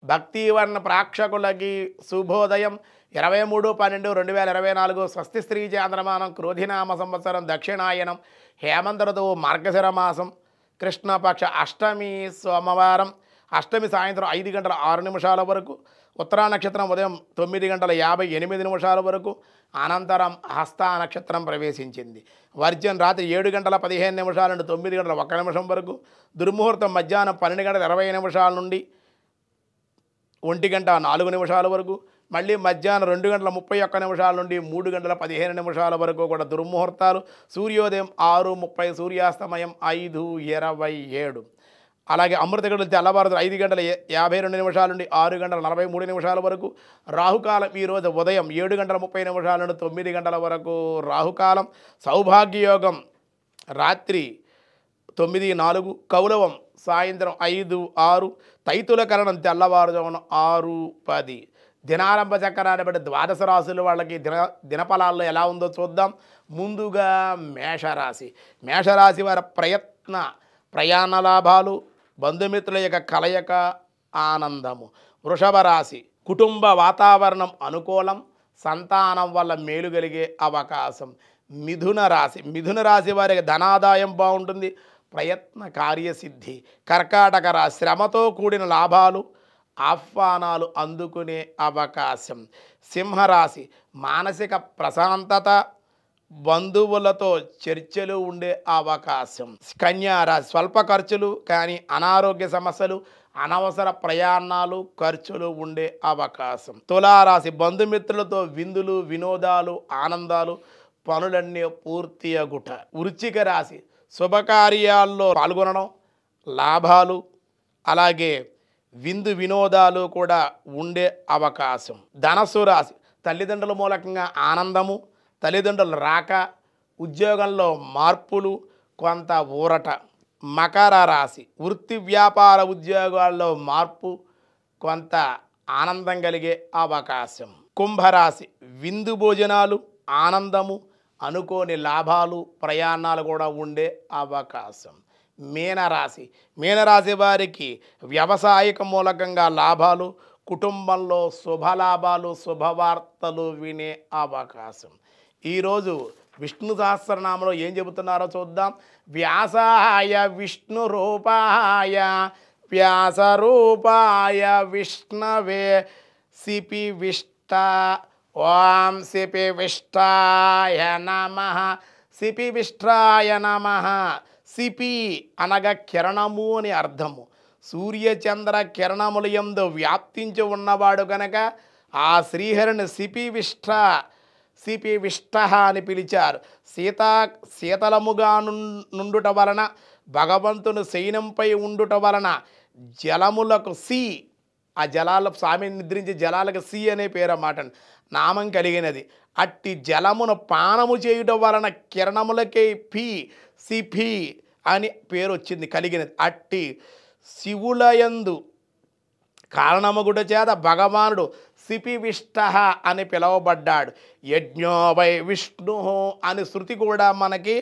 భక్తివర్ణ ప్రేక్షకులకి శుభోదయం 23/12/2024 స్వస్తి శ్రీ చాంద్రమానం క్రోధినామ సంవత్సరం దక్షిణాయనం హేమంత ఋతువు మార్గశిర మాసం కృష్ణపక్ష అష్టమి సోమవారం అష్టమి సాయంత్రం 5:06 వరకు ఉత్తరా నక్షత్రం ఉదయం 9:58 వరకు అనంతరం హస్త నక్షత్రం ప్రవేశించింది. వర్జం రాత్రి 7:15 నుండి 9:01 వరకు దుర్ముహూర్తం మధ్యాహ్నం 12:20 నుండి 1:04 వరకు మళ్ళీ మధ్యాహ్నం 2:31 నుండి 3:15 వరకు కూడా దుర్ముహూర్తాలు. సూర్యోదయం 6:30 సూర్యాస్తమయం 5:27. అలాగే అమృత గడులు తెల్లవారు 5:52 నుండి 6:43 వరకు రాహుకాలం ఈరోజు ఉదయం 7:30 నుండి 9 వరకు రాహుకాలం. సౌభాగ్యయోగం రాత్రి 9:04 కౌలవం సాయంత్రం 5:06 తైతుల కరణం తెల్లవారుజామున 6:10. దినారంభ చక్రాన్ని బట్టి ద్వాదశ రాశుల వాళ్ళకి దినఫలాల్లో ఎలా ఉందో చూద్దాం. ముందుగా మేషరాశి వారి ప్రయాణ లాభాలు, బంధుమిత్రుల యొక్క కలయిక, ఆనందము. వృషభ రాశి కుటుంబ వాతావరణం అనుకూలం, సంతానం వల్ల మేలు కలిగే అవకాశం. మిథున రాశి వారికి ధనాదాయం బాగుంటుంది, ప్రయత్న కార్యసిద్ధి. కర్కాటక రాశి శ్రమతో కూడిన లాభాలు, ఆహ్వానాలు అందుకునే అవకాశం. సింహరాశి మానసిక ప్రశాంతత, బంధువులతో చర్చలు ఉండే అవకాశం. కన్యారాశి స్వల్ప ఖర్చులు కానీ అనారోగ్య సమస్యలు, అనవసర ప్రయాణాలు, ఖర్చులు ఉండే అవకాశం. తులారాశి బంధుమిత్రులతో విందులు, వినోదాలు, ఆనందాలు, పనులన్నీ పూర్తి అగుట. వృశ్చిక రాశి శుభకార్యాల్లో పాల్గొనడం, లాభాలు, అలాగే విందు వినోదాలు కూడా ఉండే అవకాశం. ధనస్సు రాశి తల్లిదండ్రుల మూలకంగా ఆనందము, తల్లిదండ్రుల రాక, ఉద్యోగంలో మార్పులు, కొంత ఊరట. మకర రాశి వృత్తి వ్యాపార ఉద్యోగాల్లో మార్పు, కొంత ఆనందం కలిగే అవకాశం. కుంభరాశి విందు భోజనాలు, ఆనందము, అనుకోని లాభాలు, ప్రయాణాలు కూడా ఉండే అవకాశం. మీనరాశి వారికి వ్యవసాయక మూలకంగా లాభాలు, కుటుంబంలో శుభలాభాలు, శుభవార్తలు వినే అవకాశం. ఈరోజు విష్ణు సహస్రనామంలో ఏం చెబుతున్నారో చూద్దాం. వ్యాసాయ విష్ణు రూపాయ వ్యాస రూపాయ విష్ణవే సిపి విష్ట ఓం సిపి విష్టాయ నమః సిపి విష్టాయ నమః. సిపి అనగా కిరణము అని అర్థము. సూర్యచంద్ర కిరణముల యందు వ్యాప్తించి ఉన్నవాడు కనుక ఆ శ్రీహరిని సిపి విష్ట అని పిలిచారు. శీతలముగా నుండుట వలన, భగవంతుని శయనంపై ఉండుట వలన జలములకు ఆ జలాల స్వామి నిద్రించే జలాలకు అనే పేరు అన్నమాట, నామం కలిగినది. అట్టి జలమును పానము చేయుట వలన కిరణములకే సిపి అని పేరు వచ్చింది, కలిగినది. అట్టి శివులయందు కారణమగుట చేత భగవానుడు సిపి విష్ట అని పిలువబడ్డాడు. యజ్ఞో వై విష్ణు అని శృతి కూడా మనకి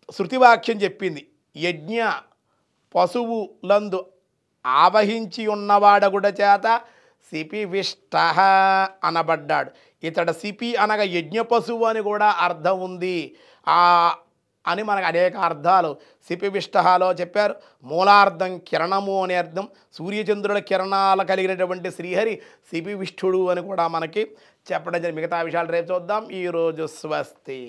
శృతివాక్యం చెప్పింది. యజ్ఞ పశువులందు ఆవహించి ఉన్నవాడగుట చేత సిపి విష్ట అనబడ్డాడు. ఇతడు సిపి అనగా యజ్ఞ పశువు అని కూడా అర్థం ఉంది అని మనకు అనేక అర్థాలు సిపి విష్టలో చెప్పారు. మూలార్థం కిరణము అనే అర్థం. సూర్యచంద్రుల కిరణాలు కలిగినటువంటి శ్రీహరి సిపి విష్ఠుడు అని కూడా మనకి చెప్పడం జరిగింది. మిగతా విషయాలు రేపు చూద్దాం. ఈరోజు స్వస్తి.